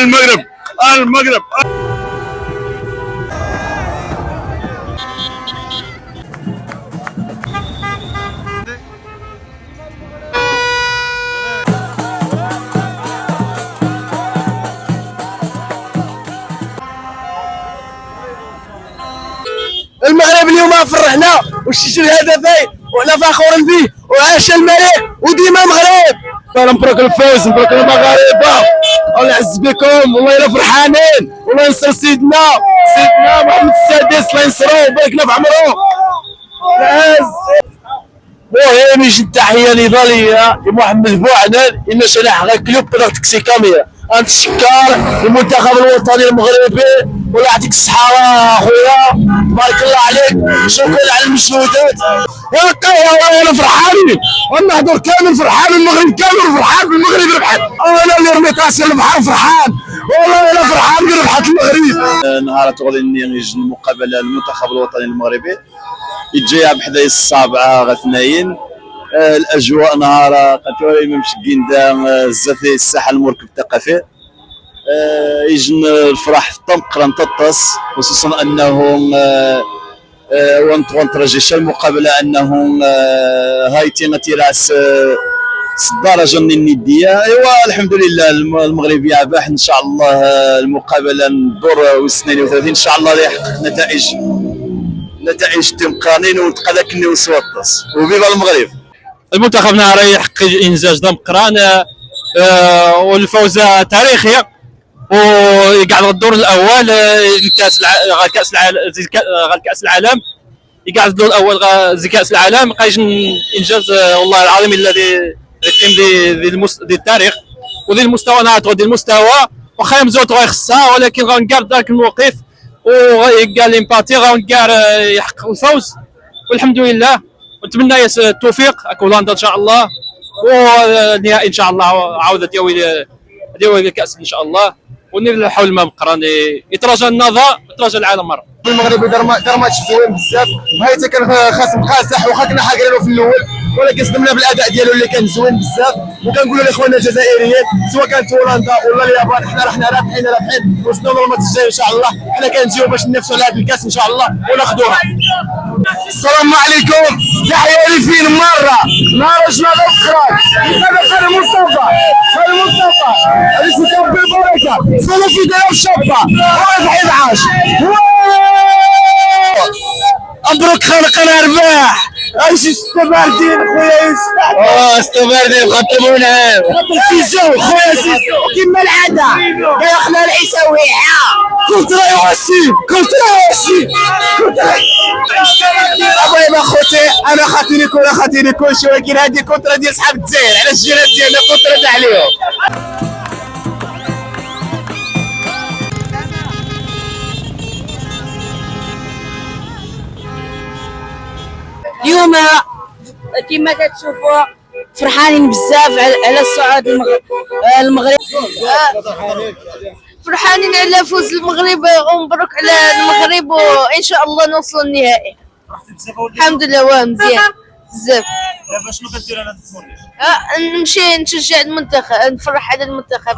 المغرب المغرب. المغرب اليوم فرحنا وسجل هدفين وحنا فخورين به وعاش الملك وديما مغرب. مبروك الفوز، مبروك المغاربه، الله يعز بكم، والله الا فرحانين، والله ينصر سيدنا محمد السادس، الله ينصرو ويبارك له في عمره. المهم يجي التحيه لضاليه لمحمد بوعنان إن شلح غير كلوب تكسي كاميرا. غنتشكر المنتخب الوطني المغربي والله يعطيك الصحة اخويا، تبارك الله عليك، شكرا على المجهودات. انا فرحانين والنهضور كامل فرحان، المغرب كامل فرحان بالمغرب ربحت، انا اللي رميت راسي البحر فرحان، والله انا فرحان بربحت المغرب. نهار تغادي يجي المقابله المنتخب الوطني المغربي يتجي بحداية السابعة غاثناين. الاجواء نهار قتوري ممشكين دام زافي الساحه المركب الثقافي. يجن الفرح طمقرا تطس، خصوصا انهم وانتراجيش المقابله انهم هايتي غتيراس الدرجه النديه. ايوا الحمد لله المغرب يعبح ان شاء الله المقابله الدور 32 ان شاء الله يحقق نتائج تمقانين وتبقى ذاك النوس وطس وفيفا المغرب. المنتخب نهار يحقق انجاز دمقران والفوز تاريخي ويقعد الدور الاول لكاس العالم، يقعد الدور الاول كاس العالم. قايش انجاز والله العظيم الذي يقيم ذي التاريخ وذي المستوى نهار ذي المستوى. واخا مزوت غيخصها ولكن غنقار ذاك الموقف وقال ليمباتي غنقار يحقق الفوز والحمد لله. ونتمنى التوفيق كولندا ان شاء الله، والنهائي ان شاء الله عوده ديال الكاس ان شااء الله، ونير حول ما بقران يتراجع النظر يتراجع العالم مره. المغربي دار ماتش زوين بزاف، هايتا كان خصم قاسح واخا كنا حاقرينو في الاول، ولكن صدمنا بالاداء ديالو اللي كان زوين بزاف. وكنقولوا لاخواننا الجزائريين سواء كانت هولندا ولا اليابان، حنا رحنا رابحين وصلنا للماتش الجاي ان شاء الله. حنا كنجيو باش ننافسوا على هذا الكاس ان شاء الله وناخذوها. السلام عليكم، تحيه لي فين مره نهار جمعه الاخرى. هذا مصطفى هذا سكاب بالبركه صلوا في داير الشابه ورفع العاش. مبروك خلقنا رباح. ايش استباردين خويا يوسف؟ استباردين خطبونا سيسو خويا سيسو كما العاده داخله العيساويعه كنت راهي وسيم ابويا خوتي انا خاطيني كلشي، ولكن هذه كونترا ديال صحاب الجزائر على الجيران ديالنا، كونترا تاع عليهم. اليوم كما كتشوفوا فرحانين بزاف على الصعود المغرب. فرحانين على فوز المغرب ومبروك على المغرب، وان شاء الله نوصلوا للنهائي الحمد لله. مزيان بزاف. دابا شنو كدير انا في المغرب؟ نمشي نشجع المنتخب، نفرح على المنتخب.